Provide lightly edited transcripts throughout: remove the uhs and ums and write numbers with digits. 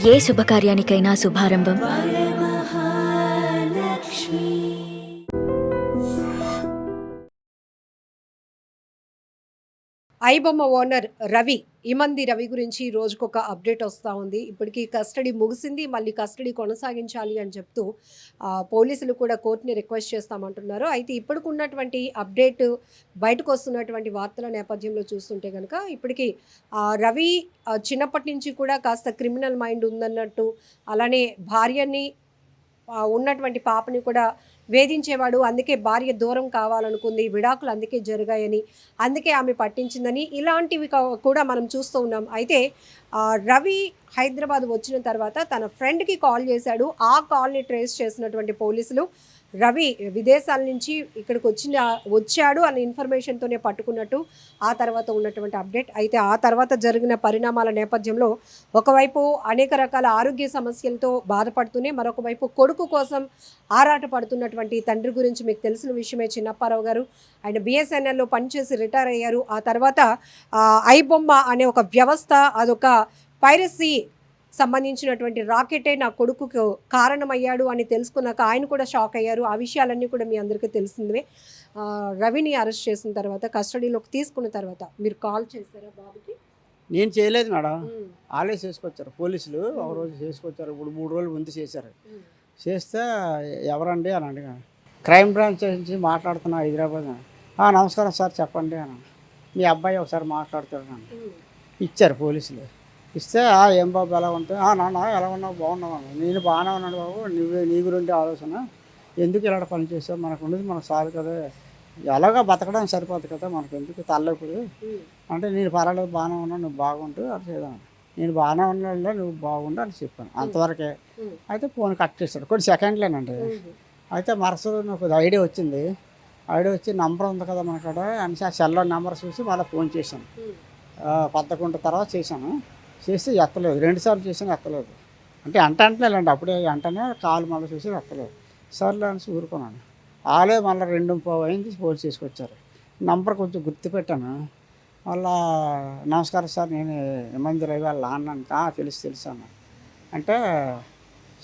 ఏ శుభకార్యానికైనా శుభారంభం iBomma owner Ravi Imandi Ravi గురించి రోజుకొక update వస్తూ ఉంది. ఇప్పటికీ కస్టడీ ముగిసింది, మళ్ళీ కస్టడీ కొనసాగించాలి అని చెప్తూ పోలీసులు కూడా కోర్టుని రిక్వెస్ట్ చేస్తామంటున్నారు. అయితే ఇప్పటికున్నటువంటి అప్డేట్ బయటకు వస్తున్నటువంటి వార్తల నేపథ్యంలో చూస్తుంటే కనుక ఇప్పటికీ రవి చిన్నప్పటి నుంచి కూడా కాస్త క్రిమినల్ మైండ్ ఉందన్నట్టు, అలానే భార్యని ఉన్నటువంటి పాపని కూడా వేధించేవాడు, అందుకే భార్య దూరం కావాలనుకుంది, విడాకులు అందుకే జరిగాయని, అందుకే ఆమె పట్టించిందని, ఇలాంటివి కూడా మనం చూస్తూ ఉన్నాం. అయితే రవి హైదరాబాద్ వచ్చిన తర్వాత తన ఫ్రెండ్కి కాల్ చేశాడు. ఆ కాల్ని ట్రేస్ చేసినటువంటి పోలీసులు రవి విదేశాల నుంచి ఇక్కడికి వచ్చాడు అనే ఇన్ఫర్మేషన్తోనే పట్టుకున్నట్టు ఆ తర్వాత ఉన్నటువంటి అప్డేట్. అయితే ఆ తర్వాత జరిగిన పరిణామాల నేపథ్యంలో ఒకవైపు అనేక రకాల ఆరోగ్య సమస్యలతో బాధపడుతూనే, మరొక వైపు కొడుకు కోసం ఆరాట పడుతున్నటువంటి తండ్రి గురించి మీకు తెలిసిన విషయమే. చిన్నప్పారావు గారు ఆయన బిఎస్ఎన్ఎల్లో పనిచేసి రిటైర్ అయ్యారు. ఆ తర్వాత ఐబొమ్మ అనే ఒక వ్యవస్థ, అదొక పైరసీ సంబంధించినటువంటి రాకెటే నా కొడుకుకు కారణమయ్యాడు అని తెలుసుకున్నాక ఆయన కూడా షాక్ అయ్యారు. ఆ విషయాలన్నీ కూడా మీ అందరికీ తెలిసిందే. రవిని అరెస్ట్ చేసిన తర్వాత, కస్టడీలోకి తీసుకున్న తర్వాత మీరు కాల్ చేశారా బాబుకి? నేను చేయలేదు మేడం, వాళ్ళే చేసుకొచ్చారు పోలీసులు. ఒకరోజు చేసుకొచ్చారు, ఇప్పుడు 3 రోజుల ముందు చేశారు. చేస్తే ఎవరండి అని అడిగాను. క్రైమ్ బ్రాంచ్ నుంచి మాట్లాడుతున్నా హైదరాబాద్. నమస్కారం సార్ చెప్పండి అని. మీ అబ్బాయి ఒకసారి మాట్లాడుతున్నాను. ఇచ్చారు పోలీసులు. ఇస్తే ఏం బాబు ఎలా ఉంటాయి? నాన్న ఎలా ఉన్నావు? బాగున్నావు. నేను బాగానే ఉన్నాను బాబు, నీ గురించి ఆలోచన, ఎందుకు ఇలాంటి పని చేసావు, మనకు ఉండేది మనకు చాలు కదా, ఎలాగో బతకడం సరిపోదు కదా మనకు, ఎందుకు తల్లప్పుడు అంటే, నేను పర్వాలేదు బాగానే ఉన్నాను, నువ్వు బాగుంటు అని చేద్దాం. నేను బాగానే ఉన్నాను, నువ్వు బాగుండు అని చెప్పాను, అంతవరకే. అయితే ఫోన్ కట్ చేస్తాడు, కొన్ని సెకండ్లేనండి. అయితే మరుసటి నాకు ఐడియా వచ్చింది. ఐడియా వచ్చి నంబర్ ఉంది కదా మనకాడ అని ఆ సెల్లో నెంబర్ చూసి మళ్ళీ ఫోన్ చేశాను. 11 తర్వాత చేశాను. చేస్తే ఎత్తలేదు, 2 సార్లు చేసాను, ఎత్తలేదు. అంటే అంటలేండి, అప్పుడే అంటనే కాలు మళ్ళీ చూసి ఎత్తలేదు. సర్లే అని ఊరుకున్నాను. వాళ్ళే మళ్ళీ 2:15 అయింది ఫోన్ చేసుకొచ్చారు. నంబర్ కొంచెం గుర్తుపెట్టాను. మళ్ళా నమస్కారం సార్, నేను ఇమంది రవి వాళ్ళ నాన్న. తెలుసు అన్న. అంటే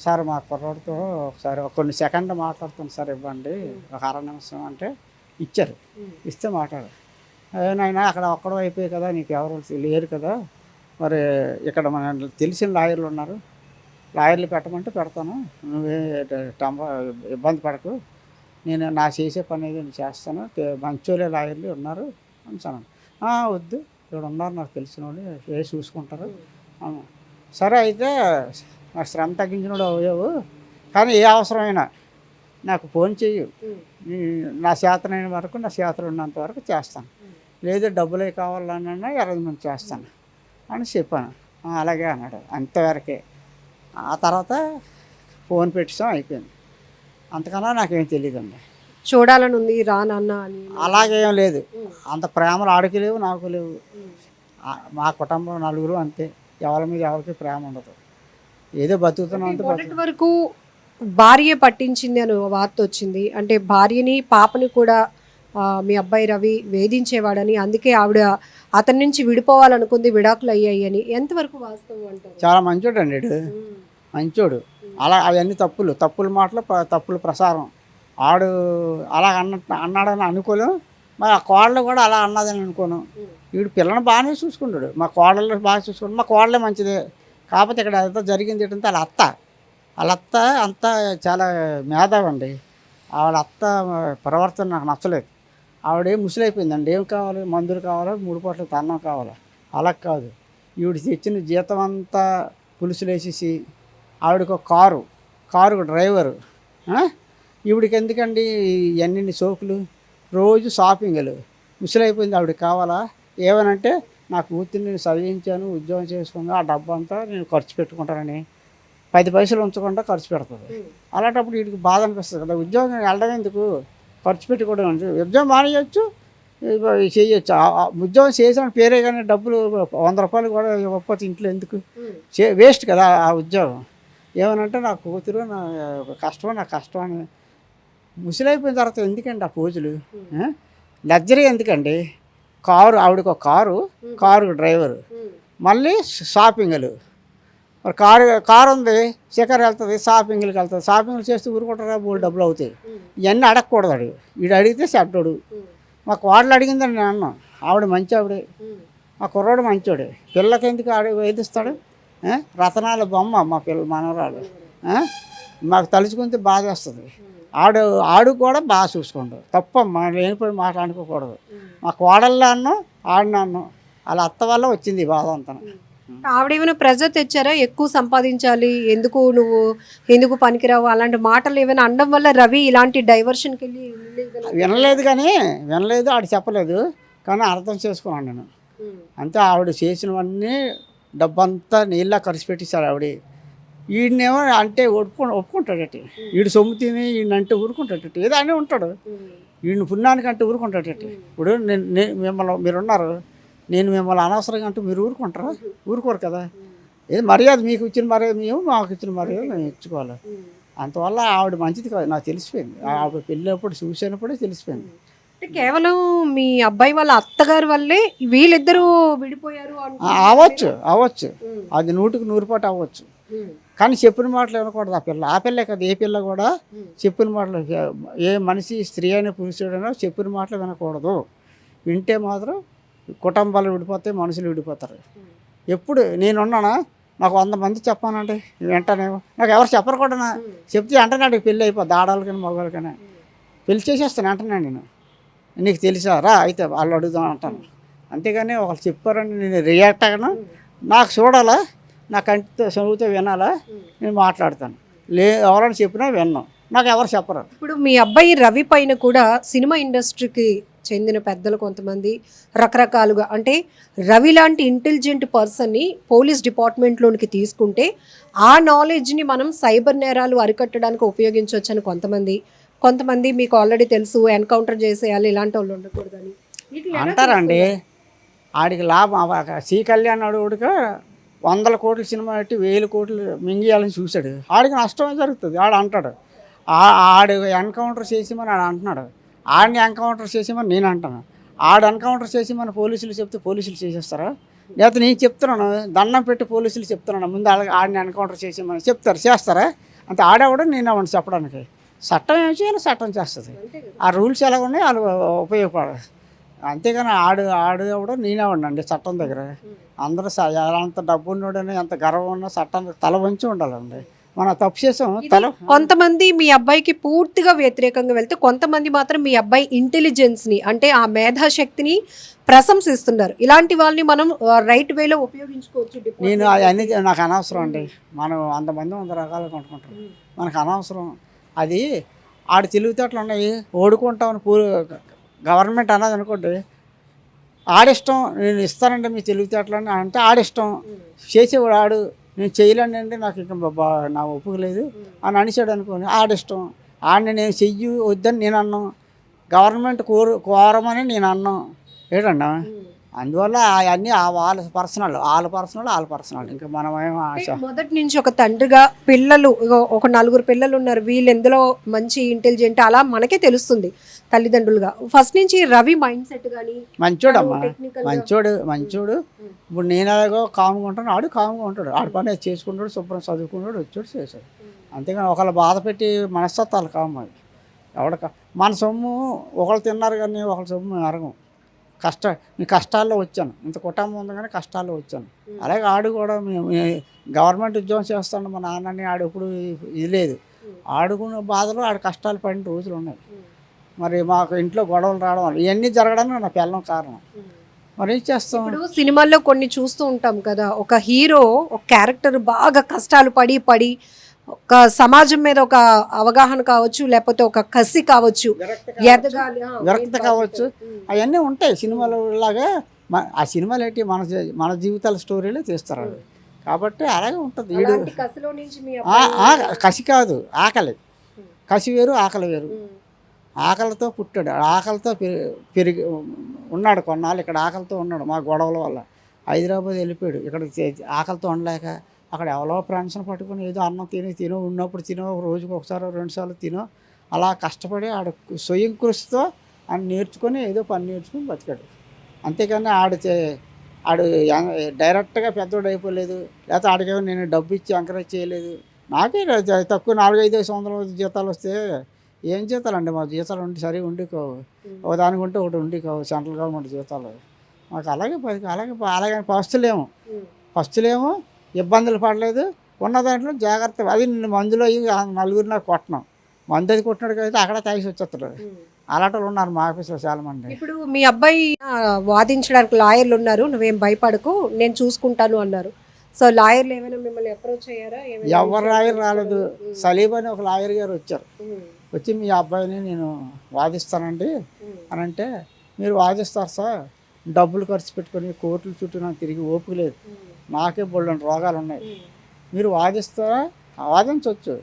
సార్ మా కుర్రోడితో ఒకసారి కొన్ని సెకండ్లు మాట్లాడుతాను సార్, ఇవ్వండి ఒక 1/2 నిమిషం అంటే ఇచ్చారు. ఇస్తే మాట్లాడు. నాయనా అక్కడ ఒక్కడో అయిపోయాయి కదా, నీకు ఎవరు లేరు కదా, మరి ఇక్కడ మన తెలిసిన లాయర్లు ఉన్నారు, లాయర్లు పెట్టమంటే పెడతాను, నువ్వే ఇబ్బంది పడకు, నేను నా చేసే పని ఏదో నేను చేస్తాను, మంచోళ్ళే లాయర్లు ఉన్నారు అని అన్నాను. వద్దు, ఇక్కడ ఉన్నారు నాకు తెలిసిన వాళ్ళు, చూసుకుంటారు. సరే అయితే నా శ్రమ తగ్గించినోడు అయ్యావు, కానీ ఏ అవసరమైనా నాకు ఫోన్ చెయ్యి, నా చేతనైన వరకు, నా చేతలు ఉన్నంత వరకు చేస్తాను, లేదు డబ్బులే కావాలన్నా అరేంజ్మెంట్ చేస్తాను అని చెప్పాను. అలాగే అన్నాడు, అంతవరకే. ఆ తర్వాత ఫోన్ పెట్టాం, అయిపోయింది. అంతకన్నా నాకేం తెలియదండి. చూడాలని ఉంది రా నాన్న అని అలాగేం లేదు, అంత ప్రేమలు ఆడికి లేవు, నాకు లేవు. మా కుటుంబం నలుగురు అంతే, ఎవరి మీద ఎవరికి ప్రేమ ఉండదు, ఏదో బతుకుతున్నాం అంతే. మొదటి వరకు భార్య పట్టించింది అని వార్త వచ్చింది. అంటే భార్యని పాపని కూడా మీ అబ్బాయి రవి వేధించేవాడని, అందుకే ఆవిడ అతని నుంచి విడిపోవాలనుకుంది, విడాకులు అయ్యాయి అని. ఎంతవరకు వాస్తవం అంటారు? చాలా మంచోడు అండి, మంచోడు. అలా అవన్నీ తప్పుల మాటలు, తప్పుల ప్రసారం. ఆడు అలా అన్నాడని అనుకోలేం, మరి ఆ కోడలు కూడా అలా అన్నదని అనుకోను. వీడు పిల్లని బాగానే చూసుకుంటాడు, మా కోడలు బాగా చూసుకుంటాడు, మా కోడలే మంచిదే. కాకపోతే ఇక్కడ అంతా జరిగింది ఏంటంటే వాళ్ళ అత్త అంతా చాలా మేధావి అండి. వాళ్ళ అత్త ప్రవర్తన నాకు నచ్చలేదు. ఆవిడేం ముసలైపోయిందండి, ఏం కావాలి, మందులు కావాలా, 3 పూటలు అన్నం కావాలా, అలా కాదు. ఈవిడ తెచ్చిన జీతం అంతా పులుసులు వేసేసి, ఆవిడకి ఒక కారు డ్రైవరు. ఈవిడికి ఎందుకండి ఇవన్నీ సోకులు, రోజు షాపింగ్లు. ముసలైపోయింది, ఆవిడకి కావాలా, ఏమనంటే నా కూతుర్ని నేను చదివించాను, ఉద్యోగం చేసుకుందా, ఆ డబ్బు అంతా నేను ఖర్చు పెట్టుకుంటానని 10 పైసలు ఉంచకుండా ఖర్చు పెడుతుంది. అలాంటప్పుడు వీడికి బాధ అనిపిస్తుంది కదా, ఉద్యోగం వెళ్ళడం ఎందుకు, ఖర్చు పెట్టుకోవడం అంటే. ఉద్యోగం మానేయచ్చు, చేయొచ్చు. ఉద్యోగం చేసిన పేరే కానీ డబ్బులు 100 రూపాయలు కూడా ఇవ్వకపోతే ఇంట్లో ఎందుకు, వేస్ట్ కదా ఆ ఉద్యోగం. ఏమనంటే నా కూతురు నా కష్టం అని. ముసలైపోయిన తర్వాత ఎందుకండి ఆ పోజులు, లగ్జరీ ఎందుకండి? ఆవిడకి ఒక కారు డ్రైవరు, మళ్ళీ షాపింగ్లు, మరి కారు ఉంది, షికారు వెళ్తుంది, షాపింగ్కి వెళ్తుంది, షాపింగ్లు చేస్తూ ఊరుకుంటారా, బోల్ డబ్బులు అవుతాయి. ఇవన్నీ అడగకూడదు. వీడు అడిగితే చెడ్డోడు. మా కోడలు అడిగిందని నేను అన్నాను, ఆవిడ మంచి ఆవిడే, మా కుర్రాడు మంచోడే, పిల్లకి ఎందుకు ఆడ వేధిస్తాడు? రతనాల బొమ్మ మా మనవరాలు. మాకు తలుచుకుంటే బాధ వస్తుంది. ఆడు కూడా బాగా చూసుకోండు. తప్పమ్మా, లేనిపోయి మాట అనుకోకూడదు. మా కోడల్లో అన్నం, ఆడిన అన్నం, వాళ్ళ అత్త వల్ల వచ్చింది ఈ బాధ అంతా. ఆవిడేమైనా ప్రెజర్ తెచ్చారా, ఎక్కువ సంపాదించాలి, ఎందుకు పనికిరావు, అలాంటి మాటలు ఏమైనా అనడం వల్ల రవి ఇలాంటి డైవర్షన్కి వెళ్ళి వినలేదు, ఆడు చెప్పలేదు, కానీ అర్థం చేసుకున్నాను నేను. అంతే, ఆవిడ చేసినవన్నీ డబ్బంతా నీళ్ళ ఖర్చు పెట్టేశారు ఆవిడ. వీడినేమో అంటే ఒప్పుకుంటాడట, వీడు సొమ్ము తిని వీడినంటే ఊరుకుంటాడట, ఏదో అని ఉంటాడు. వీడిని పుణ్యానికి అంటే ఊరుకుంటాడట. ఇప్పుడు మిమ్మల్ని మీరున్నారు, నేను మిమ్మల్ని అనవసరంగా అంటే మీరు ఊరుకుంటారా? ఊరుకోరు కదా. ఏది మర్యాద మీకు ఇచ్చిన మర్యాద మేము, మాకు ఇచ్చిన మర్యాద మేము ఇచ్చుకోవాలి. అంతవల్ల ఆవిడ మంచిది కాదు, నాకు తెలిసిపోయింది. ఆవిడ పెళ్ళినప్పుడు చూసినప్పుడే తెలిసిపోయింది. కేవలం మీ అబ్బాయి వాళ్ళ అత్తగారి వల్లే వీళ్ళిద్దరూ విడిపోయారు అవ్వచ్చు, అది 100% అవ్వచ్చు. కానీ చెప్పిన మాటలు వినకూడదు ఆ పిల్లే కదా, ఏ పిల్ల కూడా చెప్పిన మాటలు, ఏ మనిషి స్త్రీ అయినా పురుషుడైనా చెప్పిన మాటలు వినకూడదు. వింటే మాత్రం కుటుంబాలు విడిపోతాయి, మనుషులు విడిపోతారు. ఎప్పుడు నేనున్నానా, నాకు 100 మంది చెప్పానంటే వెంటనేమో, నాకు ఎవరు చెప్పరు కూడా. చెప్తే వెంటనే అడిగి పెళ్ళి అయిపోద్ది, ఆడవాళ్ళకైనా మగవాళ్ళకైనా పెళ్లి చేసేస్తాను వెంటనే. నేను నీకు తెలుసా రా అయితే వాళ్ళు అడుగుదాం అంటాను. అంతేగాని ఒకళ్ళు చెప్పారని నేను రియాక్ట్ అయ్యాను. నాకు చూడాలా, నా కంటితో చదువుతో వినాలా, నేను మాట్లాడతాను. ఎవరైనా చెప్పినా విన్నాను, నాకు ఎవరు చెప్పరు. ఇప్పుడు మీ అబ్బాయి రవి పైన కూడా సినిమా ఇండస్ట్రీకి చెందిన పెద్దలు కొంతమంది రకరకాలుగా, అంటే రవి లాంటి ఇంటెలిజెంట్ పర్సన్ని పోలీస్ డిపార్ట్మెంట్లోనికి తీసుకుంటే ఆ నాలెడ్జ్ని మనం సైబర్ నేరాలు అరికట్టడానికి ఉపయోగించవచ్చని కొంతమంది మీకు ఆల్రెడీ తెలుసు, ఎన్కౌంటర్ చేసేయాలి, ఇలాంటి వాళ్ళు ఉండకూడదని అంటారండి. ఆడికి లాభం, సి కళ్యాణ్ అడుగుడిగా 100 కోట్ల సినిమా పెట్టి 1000 కోట్లు మింగియాలని చూశాడు. ఆడికి నష్టమే జరుగుతుంది. ఆడు అంటాడు, ఆడు ఎన్కౌంటర్ చేసేమని ఆడు అంటున్నాడు, ఆడిని ఎన్కౌంటర్ చేసేమని నేను అంటాను. ఆడు ఎన్కౌంటర్ చేసేమని పోలీసులు చెప్తే పోలీసులు చేసేస్తారా? లేకపోతే నేను చెప్తున్నాను, దండం పెట్టి పోలీసులు చెప్తున్నాను ముందు ఆడిని ఎన్కౌంటర్ చేసేమని చేస్తారా? అంతే, ఆడేవాడు నేను అవ్వండి చెప్పడానికి. చట్టం ఏం చేయాలి, చట్టం చేస్తుంది. ఆ రూల్స్ ఎలా ఉన్నాయి వాళ్ళు ఉపయోగపడదు. అంతేగాని ఆడు కూడా నేనేవాడిని అండి చట్టం దగ్గర. అందరూ ఎంత డబ్బు ఉన్నాడని, ఎంత గర్వం ఉన్నా చట్టం తల వంచి ఉండాలండి. మనం తప్పు చేసాం తల. కొంతమంది మీ అబ్బాయికి పూర్తిగా వ్యతిరేకంగా వెళ్తే, కొంతమంది మాత్రం మీ అబ్బాయి ఇంటెలిజెన్స్ని, అంటే ఆ మేధాశక్తిని ప్రశంసిస్తున్నారు. ఇలాంటి వాళ్ళని మనం రైట్ వేలో ఉపయోగించుకోవచ్చు. నేను అవన్నీ నాకు అనవసరం అండి. మనం 100 మంది 100 రకాలుగా కొనుక్కుంటాం, మనకు అనవసరం. అది ఆడు తెలివితేటలు ఉన్నాయి, ఓడుకుంటామని గవర్నమెంట్ అన్నది అనుకోండి, ఆడిష్టం. నేను ఇస్తానండి మీ తెలివితేటలని అంటే ఆడిష్టం. చేసేవాడు ఆడు, నేను చేయలేనండి, నాకు ఇంకా నా ఒప్పుకు లేదు అని అనిచాడు అనుకోండి, ఆడిష్టం. ఆడిని నేను చెయ్యి వద్దని నేను అన్నాం, గవర్నమెంట్ కోరమని నేను అన్నాం. ఏంటన్నా, అందువల్ల అవన్నీ వాళ్ళ పర్సనల్. ఇంకా మనమేమో ఆశ. మొదటి నుంచి ఒక తండ్రిగా పిల్లలు, ఒక 4 పిల్లలు ఉన్నారు, వీళ్ళు ఎందులో మంచి ఇంటెలిజెంట్ అలా మనకే తెలుస్తుంది తల్లిదండ్రులుగా. ఫస్ట్ నుంచి రవి మైండ్ సెట్ కానీ మంచోడమ్మా, మంచోడు. ఇప్పుడు నేను అలాగో కామ్గా ఉంటాను, ఆడు కామ్గా ఉంటాడు, ఆడు పని చేసుకుంటాడు, శుభ్రం చదువుకుంటాడు, వచ్చాడు చేశాడు. అంతేగాని ఒకళ్ళు బాధ పెట్టి మనస్తత్వాలు కాము. అది మన సొమ్ము ఒకళ్ళు తిన్నారు కానీ ఒకళ్ళ సొమ్ము అరగం. మీ కష్టాల్లో వచ్చాను, ఇంత కుటుంబం ఉంది కానీ కష్టాల్లో వచ్చాను. అలాగే ఆడు కూడా గవర్నమెంట్ ఉద్యోగం చేస్తాడు మా నాన్నని, ఆడు ఎప్పుడు ఇది లేదు. ఆడుకున్న బాధలు ఆడు కష్టాలు పడిన రోజులు ఉన్నాయి. మరి మాకు ఇంట్లో గొడవలు రావడం ఇవన్నీ జరగడానికి నా పిల్లం కారణం. మరి ఏం చేస్తాం? ఇప్పుడు సినిమాల్లో కొన్ని చూస్తూ ఉంటాం కదా, ఒక హీరో, ఒక క్యారెక్టర్ బాగా కష్టాలు పడి ఒక సమాజం మీద ఒక అవగాహన కావచ్చు, లేకపోతే ఒక కసి కావచ్చు, విరక్తి కావచ్చు, అవన్నీ ఉంటాయి సినిమాలు లాగా. ఆ సినిమాలు ఏంటి, మన జీవితాల స్టోరీలే తీస్తారు. కాబట్టి అలాగే ఉంటుంది. కసి కాదు, ఆకలి. కసి వేరు, ఆకలి వేరు. ఆకలితో పుట్టాడు, ఆకలితో పెరిగి ఉన్నాడు కొన్నాళ్ళు. ఇక్కడ ఆకలితో ఉన్నాడు, మా గొడవల వల్ల హైదరాబాద్ వెళ్ళిపోయాడు. ఇక్కడ ఆకలితో ఉండలేక అక్కడ ఎవరో ఫ్రెండ్స్ని పట్టుకుని ఏదో అన్నం తినో ఉన్నప్పుడు తినో, రోజుకి 1-2 సార్లు తినో, అలా కష్టపడి ఆడు స్వయం కృషితో అని నేర్చుకొని ఏదో పని నేర్చుకుని బతికాడు. అంతేకాని ఆడు డైరెక్ట్గా పెద్దోడు అయిపోలేదు, లేకపోతే ఆడికేమో నేను డబ్బు ఇచ్చి ఎంకరేజ్ చేయలేదు. నాకే తక్కువ 4-5 జీతాలు వస్తే ఏం జీతాలండి, మా జీతాలు ఉండి సరిగా ఉండి కావు, ఒక దానికి ఉంటే ఒకటి ఉండి కావు సెంట్రల్ గవర్నమెంట్ జీతాలు. మాకు అలాగే ఫస్టులేమో ఇబ్బందులు పడలేదు, ఉన్న దాంట్లో జాగ్రత్త. అది మందులో నలుగురు నాకు కొట్టడం, మందు అది కొట్టినాడు అయితే అక్కడ తాగి వచ్చేస్తారు. అలాంటి వాళ్ళు ఉన్నారు మా ఆఫీస్లో చాలామంది. ఇప్పుడు మీ అబ్బాయి వాదించడానికి లాయర్లు ఉన్నారు, నువ్వేం భయపడకు నేను చూసుకుంటాను అన్నారు. సో లాయర్లు ఏమైనా మిమ్మల్ని అప్రోచ్ అయ్యారా? ఎవరు లాయర్ రాలేదు. సలీం అని ఒక లాయర్ గారు వచ్చారు. వచ్చి మీ అబ్బాయిని నేను వాదిస్తానండి అని అంటే, మీరు వాదిస్తారు సార్, డబ్బులు ఖర్చు పెట్టుకొని కోర్టుల చుట్టూ నాకు తిరిగి ఓపిక లేదు, నాకే బోల్డెని రోగాలు ఉన్నాయి, మీరు వాదిస్తారా? వాదించవచ్చు,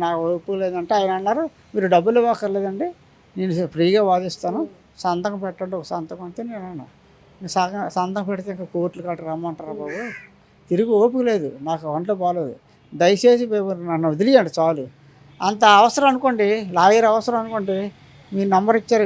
నా ఓపిక లేదంటే ఆయన అన్నారు, మీరు డబ్బులు ఇవ్వక్కర్లేదండి, నేను ఫ్రీగా వాదిస్తాను, సంతకం పెట్టండి, ఒక సంతకం అంతే. నేను అన్నా, సంతకం పెడితే ఇంకా కోర్టులు కట్ట రమ్మంటారా బాబు, తిరిగి ఓపిక లేదు, నాకు ఒంట్లో బాగలేదు, దయచేసి నన్ను వదిలేయండి చాలు. అంత అవసరం అనుకోండి, లాయర్ అవసరం అనుకోండి, మీ నంబర్ ఇచ్చారు,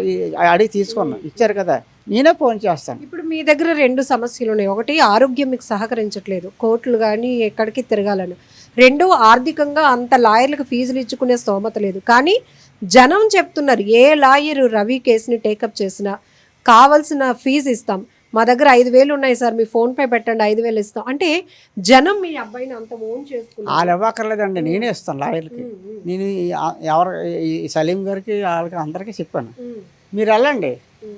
అడిగి తీసుకున్నా, ఇచ్చారు కదా, నేనే ఫోన్ చేస్తాను. ఇప్పుడు మీ దగ్గర 2 సమస్యలు ఉన్నాయి. ఒకటి ఆరోగ్యం మీకు సహకరించట్లేదు, కోర్టులు కానీ ఎక్కడికి తిరగాలని. 2 ఆర్థికంగా అంత లాయర్లకు ఫీజులు ఇచ్చుకునే స్తోమత లేదు. కానీ జనం చెప్తున్నారు, ఏ లాయరు రవి కేసుని టేకప్ చేసినా కావాల్సిన ఫీజు ఇస్తాం, మా దగ్గర 5,000 ఉన్నాయి సార్, మీ ఫోన్పే పెట్టండి 5,000 ఇస్తాం అంటే జనం మీ అబ్బాయిని అంత ఓన్ చేసుకున్నారు. వాళ్ళు ఇవ్వక్కర్లేదండి, నేనే ఇస్తాను లాయర్కి. నేను ఎవరు ఈ సలీం గారికి వాళ్ళకి అందరికీ చెప్పాను, మీరు వెళ్ళండి,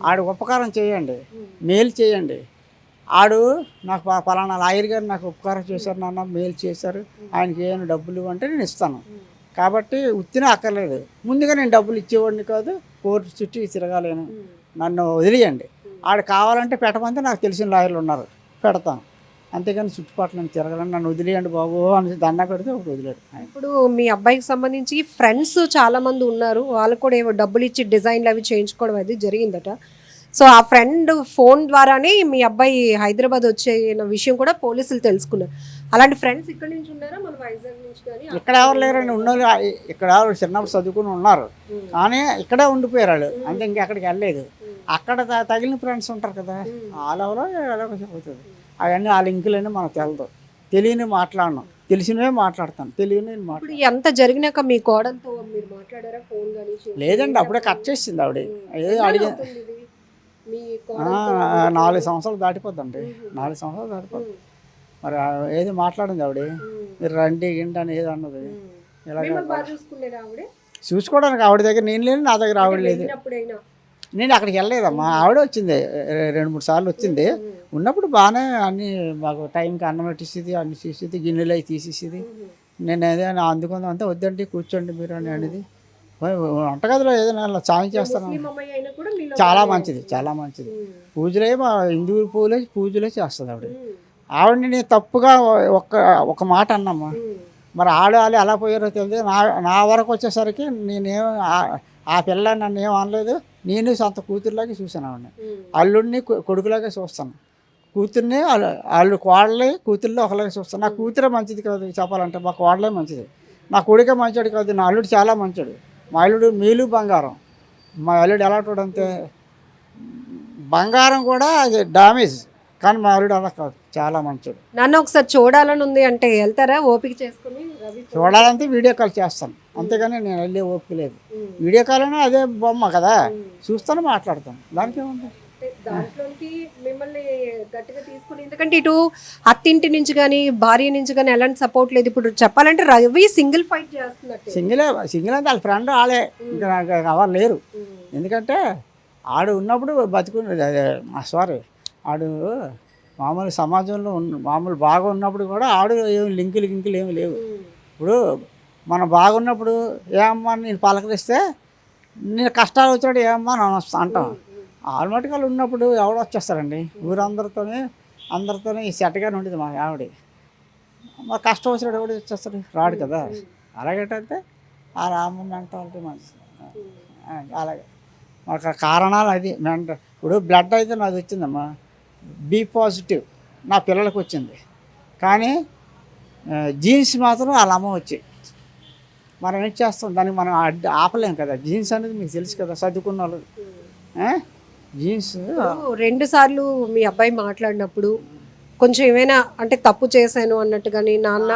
ఆడు ఉపకారం చేయండి, మేలు చేయండి. ఆడు నాకు పలానా లాయర్ గారు నాకు ఉపకారం చేశారు నాన్న, మేలు చేశారు, ఆయనకి ఏమైనా డబ్బులు ఇవ్వంటే నేను ఇస్తాను. కాబట్టి ఉత్తినే అక్కర్లేదు, ముందుగా నేను డబ్బులు ఇచ్చేవాడిని కాదు, కోర్టు చుట్టూ తిరగాలేను, నన్ను వదిలేయండి. ఆడు కావాలంటే పెట్టమంటే నాకు తెలిసిన లాయర్లు ఉన్నారు, పెడతాను, అంతేగాని చుట్టుపక్కల తిరగలని, నన్ను వదిలేయండి బాబు అని దండ పెడితే ఒకటి వదిలేడు. ఇప్పుడు మీ అబ్బాయికి సంబంధించి ఫ్రెండ్స్ చాలామంది ఉన్నారు, వాళ్ళు కూడా ఏవో డబ్బులు ఇచ్చి డిజైన్లు అవి చేయించుకోవడం అది జరిగిందట. సో ఆ ఫ్రెండ్ ఫోన్ ద్వారానే మీ అబ్బాయి హైదరాబాద్ వచ్చే విషయం కూడా పోలీసులు తెలుసుకున్నారు. అలాంటి ఫ్రెండ్స్ ఇక్కడ నుంచి ఉన్నారా, మన వైజాగ్ నుంచి? కానీ ఇక్కడ ఎవరు లేరండి, ఉన్నోళ్ళు ఇక్కడ చిన్నప్పుడు చదువుకుని ఉన్నారు, కానీ ఇక్కడే ఉండిపోయారు వాళ్ళు, అంటే ఇంకెక్కడికి వెళ్ళలేదు. అక్కడ తగిలిన ఫ్రెండ్స్ ఉంటారు కదా, వాళ్ళెవరో ఎలాగో చెబుతుంది, అవన్నీ ఆ లింకులన్నీ మనకు తెలదు, తెలియని మాట్లాడను, తెలిసినవే మాట్లాడతాను, తెలియని ఇప్పుడు ఎంత జరిగినాక మీ కోడలతో మీరు మాట్లాడారా ఫోన్ కానీ? లేదండి, అప్పుడే కట్ చేసింది ఆవిడ. ఏదో అడిగి 4 సంవత్సరాలు దాటిపోద్దండి, 4 సంవత్సరాలు దాటిపోద్ది. మరి ఏది మాట్లాడింది ఆవిడ, మీరు రండి గిండి అని ఏది అన్నది. ఇలాగ చూసుకోవడానికి ఆవిడ దగ్గర నేను లేని, నా దగ్గర ఆవిడ లేదు, నేను అక్కడికి వెళ్ళలేదమ్మా. ఆవిడ వచ్చింది 2-3 సార్లు వచ్చింది, ఉన్నప్పుడు బాగానే అన్నీ మాకు టైంకి అన్నం పెట్టేసేది, అన్ని చేసేది, గిన్నెలు అవి తీసేసేది. నేను ఏదైనా అందుకుందాం అంతే, వద్దండి కూర్చోండి మీరు అని అనేది. వంటగదిలో ఏదైనా సాయం చేస్తాను, చాలా మంచిది, చాలా మంచిది. పూజలే మా హిందూ పూజలే చేస్తుంది ఆవిడ. ఆవిడని నేను తప్పుగా ఒక మాట అన్నమ్మా, మరి ఆడాలి ఎలా పోయారో తెలియదు. నా వరకు వచ్చేసరికి నేనేం ఆ పిల్ల నన్ను ఏం అనలేదు, నేను సొంత కూతురులాగే చూశాను ఆవిడని, అల్లుడిని కొడుకులాగే చూస్తాను, కూతుర్ని వాళ్ళు కోడలే కూతుర్లో ఒకలాగే చూస్తాను. నా కూతురే మంచిది కాదు చెప్పాలంటే, మా కోడలే మంచిది, నా కొడుకే మంచోడు కాదు, నా అల్లుడు చాలా మంచోడు. మా అల్లుడు మేలు బంగారం, మా అల్లుడు ఎలాంటి అంతే బంగారం కూడా అది డామేజ్, కానీ మా అల్లుడు అలా కాదు, చాలా మంచోడు. నన్ను ఒకసారి చూడాలని ఉంది అంటే వెళ్తారా ఓపిక చేసుకుని? చూడాలంటే వీడియో కాల్ చేస్తాను, అంతేగాని నేను వెళ్ళే ఓపిక లేదు. వీడియో కాల్ అయినా అదే బొమ్మ కదా, చూస్తాను, మాట్లాడతాను, దానికి ఏముంది. దాంట్లోకి మిమ్మల్ని గట్టిగా తీసుకుని, ఎందుకంటే ఇటు అత్తింటి నుంచి కానీ భార్య నుంచి కానీ ఎలాంటి సపోర్ట్ లేదు. ఇప్పుడు చెప్పాలంటే రవి సింగిల్ ఫైట్ చేస్తున్నట్టు. సింగిల్ అంటే వాళ్ళ ఫ్రెండ్ వాళ్ళే, ఇంకా నాకు ఎవరు లేరు. ఎందుకంటే ఆడు ఉన్నప్పుడు సారీ ఆడు మామూలు సమాజంలో మామూలు బాగా ఉన్నప్పుడు కూడా ఆడు ఏమి లింకులు ఏమి లేవు. ఇప్పుడు మనం బాగున్నప్పుడు ఏమమ్మా నేను పలకరిస్తే, నేను కష్టాలు వచ్చాడు ఏమమ్మా నన్ను అంటాం. ఆల్మోటికల్ ఉన్నప్పుడు ఎవడు వచ్చేస్తారండి, అందరితోనే ఈ సెట్గానే ఉండేది మా ఆవిడ. మా కష్టం వచ్చినప్పుడు ఎవడు వచ్చేస్తాడు, రాడు కదా. అలాగేటంటే ఆ రాముని అంటే మంచిది. అలాగే మాకు కారణాలు అది ఇప్పుడు బ్లడ్ అయితే నాది వచ్చిందమ్మా, బి పాజిటివ్ నా పిల్లలకు వచ్చింది, కానీ జీన్స్ మాత్రం వాళ్ళ అమ్మ వచ్చాయి. మనం ఏం చేస్తాం, దానికి మనం ఆపలేం కదా. జీన్స్ అనేది మీకు తెలుసు కదా, చదువుకున్న వాళ్ళు జీన్స్ 2 సార్లు మీ అబ్బాయి మాట్లాడినప్పుడు కొంచెం ఏమైనా అంటే తప్పు చేశాను అన్నట్టుగాని నాన్న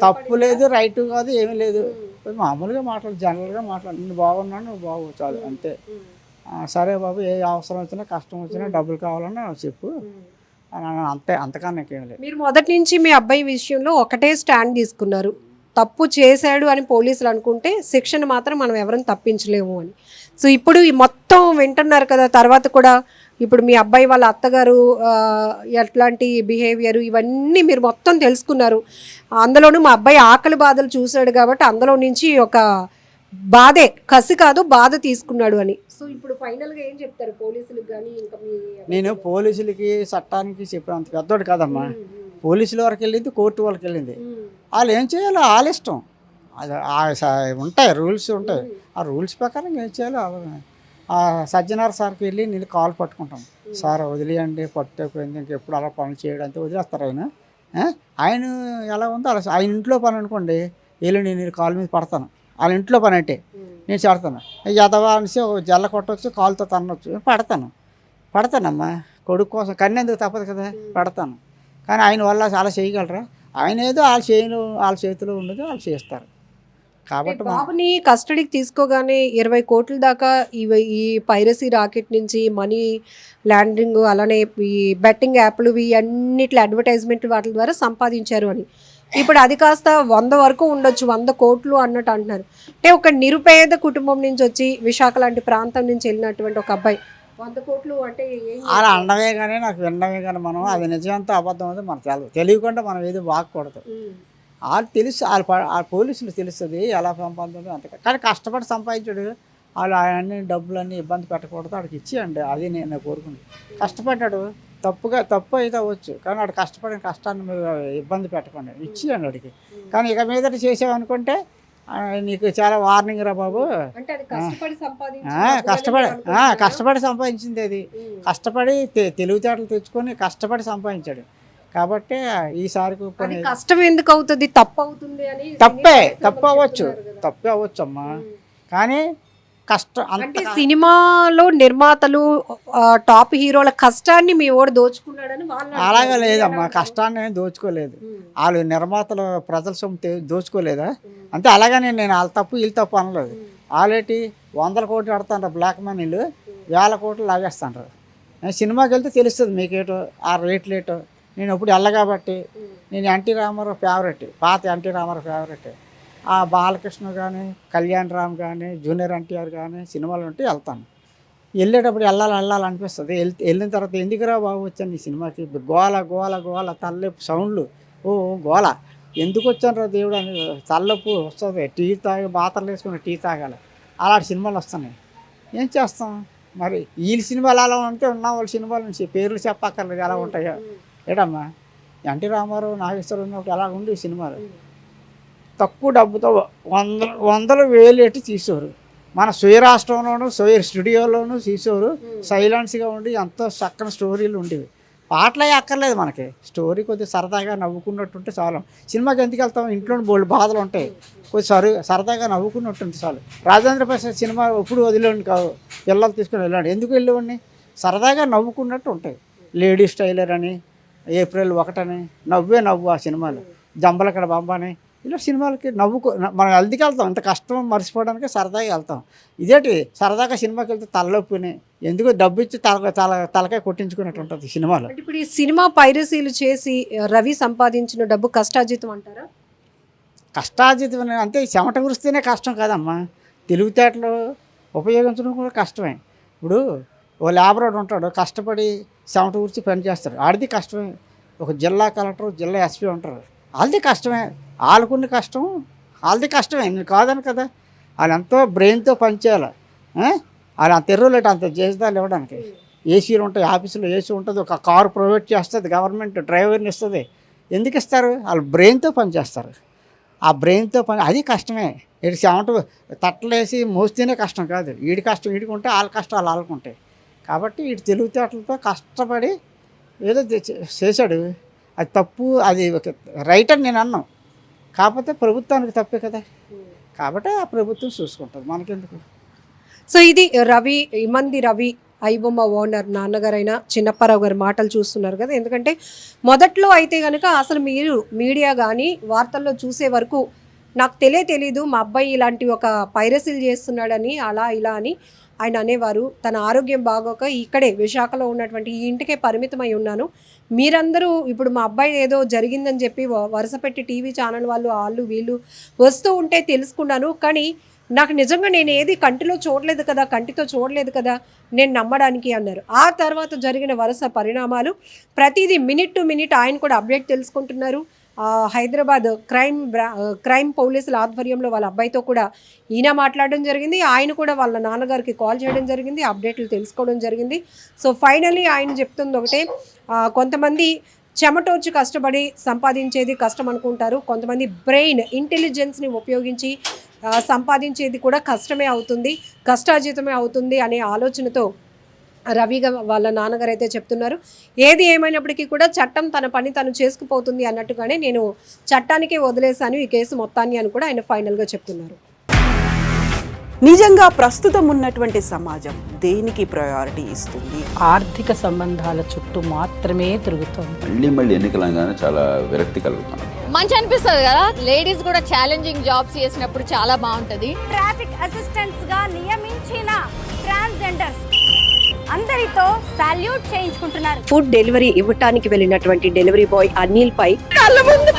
తప్పు లేదు, రైట్ కాదు, ఏమీ లేదు. మామూలుగా జనరల్గా నేను బాగున్నాను, నువ్వు బాగు చాలు అంతే. సరే బాబు, ఏ అవసరం వచ్చినా కష్టం వచ్చినా డబ్బులు కావాలన్నా చెప్పు అని అంతే, అంతకన్నా ఇంకేం లేదు. మీరు మొదటి నుంచి మీ అబ్బాయి విషయంలో ఒకటే స్టాండ్ తీసుకున్నారు, తప్పు చేశాడు అని పోలీసులు అనుకుంటే శిక్షను మాత్రం మనం ఎవరిని తప్పించలేము అని. సో ఇప్పుడు ఈ మొత్తం వింటున్నారు కదా, తర్వాత కూడా ఇప్పుడు మీ అబ్బాయి వాళ్ళ అత్తగారు ఎట్లాంటి బిహేవియర్ ఇవన్నీ మీరు మొత్తం తెలుసుకున్నారు. అందులోనూ మా అబ్బాయి ఆకలి బాధలు చూశాడు కాబట్టి అందులో నుంచి ఒక బాధే, కసి కాదు బాధ తీసుకున్నాడు అని. సో ఇప్పుడు ఫైనల్గా ఏం చెప్తారు పోలీసులకు కానీ ఇంకా నేను పోలీసులకి చట్టానికి చెప్పినంత పెద్దోడు కాదమ్మా. పోలీసుల వరకు వెళ్ళింది, కోర్టు వాళ్ళకి వెళ్ళింది. వాళ్ళు ఏం చేయాలో వాళ్ళ ఇష్టం. అది ఉంటాయి, రూల్స్ ఉంటాయి. ఆ రూల్స్ ప్రకారం ఏం చేయాలో సజ్జనార్ సార్కి వెళ్ళి నేను కాలు పట్టుకుంటాం, సార్ వదిలేయండి, పట్టుకుపోయింది, ఇంకెప్పుడు అలా పనులు చేయడానికి వదిలేస్తారు ఆయన. ఆయన ఎలా ఉందో అలా, ఆయన ఇంట్లో పని అనుకోండి, వెళ్ళి నేను కాలు మీద పడతాను. వాళ్ళ ఇంట్లో పని అంటే నేను చేడతాను, ఎదవా అనేసి జల్ల కొట్టవచ్చు, కాలుతో తన్నొచ్చు, పడతానమ్మా. కొడుకు కోసం కన్నేందుకు తప్పదు కదా, పడతాను. కానీ ఆయన వల్ల చాలా చేయగలరా? ఆయన ఏదో వాళ్ళ చేతిలో ఉండదు, వాళ్ళు చేస్తారు. కాబట్టి బాబుని కస్టడీకి తీసుకోగానే 20 కోట్ల దాకా ఈ పైరసీ రాకెట్ నుంచి మనీ ల్యాండింగ్, అలానే ఈ బెట్టింగ్ యాప్లు అన్నిట్లో అడ్వర్టైజ్మెంట్ వాటి ద్వారా సంపాదించారు అని. ఇప్పుడు అది కాస్త 100 వరకు ఉండొచ్చు, 100 కోట్లు అన్నట్టు అంటున్నారు. అంటే ఒక నిరుపేద కుటుంబం నుంచి వచ్చి విశాఖ లాంటి ప్రాంతం నుంచి వెళ్ళినటువంటి ఒక అబ్బాయి 100 కోట్లు అంటే అలా అండమే కానీ నాకు వినడమే కానీ మనం అది నిజంతో అబద్ధం అది మనకు తెలియకుండా మనం ఏది వాక్కూడదు. వాళ్ళు తెలుసు, వాళ్ళ పోలీసులు తెలుస్తుంది ఎలా సంపాదించడం అంత. కానీ కష్టపడి సంపాదించాడు, వాళ్ళు అన్ని డబ్బులన్నీ ఇబ్బంది పెట్టకూడదు, వాడికి ఇచ్చేయండి. అది నేను కోరుకుంది. కష్టపడ్డాడు, తప్పు అయితే అవ్వచ్చు, కానీ వాడు కష్టపడిన కష్టాన్ని మీరు ఇబ్బంది పెట్టకండి, ఇచ్చేయండి వాడికి. కానీ ఇక మీదట చేసామనుకుంటే నీకు చాలా వార్నింగ్ రా బాబు. కష్టపడి సంపాదించింది అది, కష్టపడి తెలివితేటలు తెచ్చుకొని కష్టపడి సంపాదించాడు. కాబట్టి ఈసారికి కష్టం ఎందుకు అవుతుంది, తప్పు అవుతుంది అని తప్పు అవ్వచ్చు అమ్మా. కానీ కష్టం అంటే సినిమాలో నిర్మాతలు టాప్ హీరోల కష్టాన్ని మీ ఓడి దోచుకున్నాడని అలాగే లేదమ్మా, కష్టాన్ని దోచుకోలేదు. వాళ్ళు నిర్మాతలు ప్రజల సొమ్ము దోచుకోలేదా అంటే. అలాగనే నేను వాళ్ళ తప్పు వీళ్ళు తప్పు అనలేదు. వాళ్ళేటి 100 కోట్లు ఆడుతుంటారు బ్లాక్ మనీలు, 1000 కోట్లు లాగేస్తుంటారు. సినిమాకి వెళ్తే తెలుస్తుంది మీకేటో ఆ రేట్లేటో. నేను ఇప్పుడు కాబట్టి నేను ఎన్టీ రామారావు ఫేవరెట్, పాత ఎన్టీ రామారావు ఫేవరెట్. ఆ బాలకృష్ణ కానీ, కళ్యాణ్ రామ్ కానీ, జూనియర్ ఎన్టీఆర్ కానీ సినిమాలు ఉంటే వెళ్తాను. వెళ్ళేటప్పుడు వెళ్ళాలనిపిస్తుంది. వెళ్ళిన తర్వాత ఎందుకురా బాబు వచ్చాను ఈ సినిమాకి, గోల తల్లెప్పు సౌండ్లు, గోల ఎందుకు వచ్చాను రా దేవుడు అని తల్లెప్పు వస్తుంది. టీ మాత్రలు వేసుకుని టీ తాగాలి, అలాంటి సినిమాలు వస్తున్నాయి. ఏం చేస్తాం మరి. వీళ్ళ సినిమాలు అలా ఉంటే ఉన్న వాళ్ళ సినిమాల నుంచి పేర్లు చెప్పక్కర్లేదు ఎలా ఉంటాయో. ఏడమ్మా, ఎన్టీ రామారావు నాగేశ్వరం ఉన్నప్పుడు ఎలా ఉండి ఈ సినిమాలు తక్కువ డబ్బుతో వందలు వేలు ఎట్టి తీసేవారు. మన రాష్ట్రంలోనూ స్టూడియోలోనూ తీసేవారు. సైలెన్స్గా ఉండి ఎంతో చక్కని స్టోరీలు ఉండేవి. పాటలే అక్కర్లేదు మనకి, స్టోరీ కొద్దిగా సరదాగా నవ్వుకున్నట్టుంటే చాలు. సినిమాకి ఎందుకు వెళ్తాం, ఇంట్లో బోల్డ్ బాధలు ఉంటాయి, కొద్దిగా సరదాగా నవ్వుకున్నట్టుంటే చాలు. రాజేంద్ర ప్రసాద్ సినిమా ఎప్పుడు వదిలేండి కాదు, పిల్లలు తీసుకుని వెళ్ళండి. ఎందుకు వెళ్ళేవాడిని, సరదాగా నవ్వుకున్నట్టు ఉంటాయి. లేడీస్ టైలర్ అని, ఏప్రిల్ 1 అని, నవ్వు ఆ సినిమాలు, జంబలకడ బాంబాని, ఇలా సినిమాలకి మనం ఎందుకు వెళ్తాం, ఇంత కష్టం మర్చిపోవడానికి సరదాగా వెళ్తాం. ఇదేంటి సరదాగా సినిమాకి వెళ్తే తలనొప్పిని ఎందుకు డబ్బు ఇచ్చి తలకాయ కొట్టించుకున్నట్టు ఉంటుంది సినిమాలో. ఇప్పుడు ఈ సినిమా పైరసీలు చేసి రవి సంపాదించిన డబ్బు కష్టార్జితం అంటారా? కష్టార్జితం అంటే చెమట కురిస్తేనే కష్టం కాదమ్మా, తెలివితేటలు ఉపయోగించడం కూడా కష్టమే. ఇప్పుడు ఓ లేబర్ ఉంటాడు, కష్టపడి చెమట కురిచి పని చేస్తాడు, ఆడిది కష్టమే. ఒక జిల్లా కలెక్టర్, జిల్లా ఎస్పీ ఉంటారు, వాళ్ళది కష్టమే. వాళ్ళకున్న కష్టం వాళ్ళది కష్టమే, నేను కాదని కదా. వాళ్ళు ఎంతో బ్రెయిన్తో పనిచేయాలి. వాళ్ళు అంత ఎర్రలేట అంత చేసేదాలు ఇవ్వడానికి. ఏసీలు ఉంటాయి, ఆఫీసులో ఏసీ ఉంటుంది, ఒక కారు ప్రొవైడ్ చేస్తుంది గవర్నమెంట్, డ్రైవర్ని ఇస్తుంది. ఎందుకు ఇస్తారు, వాళ్ళు బ్రెయిన్తో పనిచేస్తారు. ఆ బ్రెయిన్తో పని అది కష్టమే. వీడి చెమట తట్టలేసి మోస్తేనే కష్టం కాదు, వీడి కష్టం వీడికి ఉంటే వాళ్ళ కష్టాలు వాళ్ళకు ఉంటాయి. కాబట్టి వీడి తెలివితేటలతో కష్టపడి ఏదో చేశాడు. అది తప్పు, అది రైట్ అని నేను అన్నాను. కాకపోతే ప్రభుత్వానికి తప్పే కదా, కాబట్టి ఆ ప్రభుత్వం చూసుకుంటుంది, మనకెందుకు. సో ఇది రవి, ఇమంది రవి ఐబొమ్మ ఓనర్ నాన్నగారైన చిన్నప్పారావు గారి మాటలు చూస్తున్నారు కదా. ఎందుకంటే మొదట్లో అయితే కనుక అసలు మీరు మీడియా కానీ వార్తల్లో చూసే వరకు నాకు తెలీదు మా అబ్బాయి ఇలాంటి ఒక పైరసీలు చేస్తున్నాడని అలా ఇలా అని ఆయన అనేవారు. తన ఆరోగ్యం బాగోక ఇక్కడే విశాఖలో ఉన్నటువంటి ఈ ఇంటికే పరిమితమై ఉన్నాను. మీరందరూ ఇప్పుడు మా అబ్బాయి ఏదో జరిగిందని చెప్పి వరుస పెట్టి టీవీ ఛానల్ వాళ్ళు వీళ్ళు వస్తూ ఉంటే తెలుసుకున్నాను. కానీ నాకు నిజంగా నేను ఏది కంటితో చూడలేదు కదా నేను నమ్మడానికి అన్నారు. ఆ తర్వాత జరిగిన వరుస పరిణామాలు ప్రతిదీ మినిట్ టు మినిట్ ఆయన కూడా అప్డేట్ తెలుసుకుంటున్నారు. హైదరాబాద్ క్రైమ్ పోలీసుల ఆధ్వర్యంలో వాళ్ళ అబ్బాయితో కూడా ఈయన మాట్లాడడం జరిగింది. ఆయన కూడా వాళ్ళ నాన్నగారికి కాల్ చేయడం జరిగింది, అప్డేట్లు తెలుసుకోవడం జరిగింది. సో ఫైనల్లీ ఆయన చెప్తుంది ఒకటే, కొంతమంది చెమటోర్చి కష్టపడి సంపాదించేది కష్టం అనుకుంటారు, కొంతమంది బ్రెయిన్ ఇంటెలిజెన్స్ని ఉపయోగించి సంపాదించేది కూడా కష్టార్జితమే అవుతుంది అనే ఆలోచనతో రవిగా వాళ్ళ నాన్నగారు అయితే చెప్తున్నారు. ఏది ఏమైనప్పటికీ కూడా చట్టం తన పని తను చేసుకుపోతుంది అన్నట్టుగానే నేను చట్టానికే వదిలేశాను ఈ కేసు మొత్తాన్ని అని కూడా ఆయన ఫైనల్గా చెప్తున్నారు. నిజంగా ప్రస్తుతం ఉన్నటువంటి సమాజం దేనికి ప్రయారిటీ ఇస్తుంది? ఆర్థిక సంబంధాల చుట్టూ మాత్రమే తిరుగుతుంది. మళ్ళీ ఎన్నికలంగానే చాలా విరక్తి కలుగుతాం. మంచి అనిపిస్తుంది కదా, లేడీస్ కూడా ఛాలెంజింగ్ జాబ్స్ చేసినప్పుడు చాలా బాగుంటది. ట్రాఫిక్ అసిస్టెంట్స్ గా నియమించిన ట్రాన్స్జెండర్స్ అందరితో సాల్యూట్ చేయించుకుంటున్నారు. ఫుడ్ డెలివరీ ఇవ్వటానికి వెళ్ళినటువంటి డెలివరీ బాయ్ అనిల్ పై కళ్ళ ముందు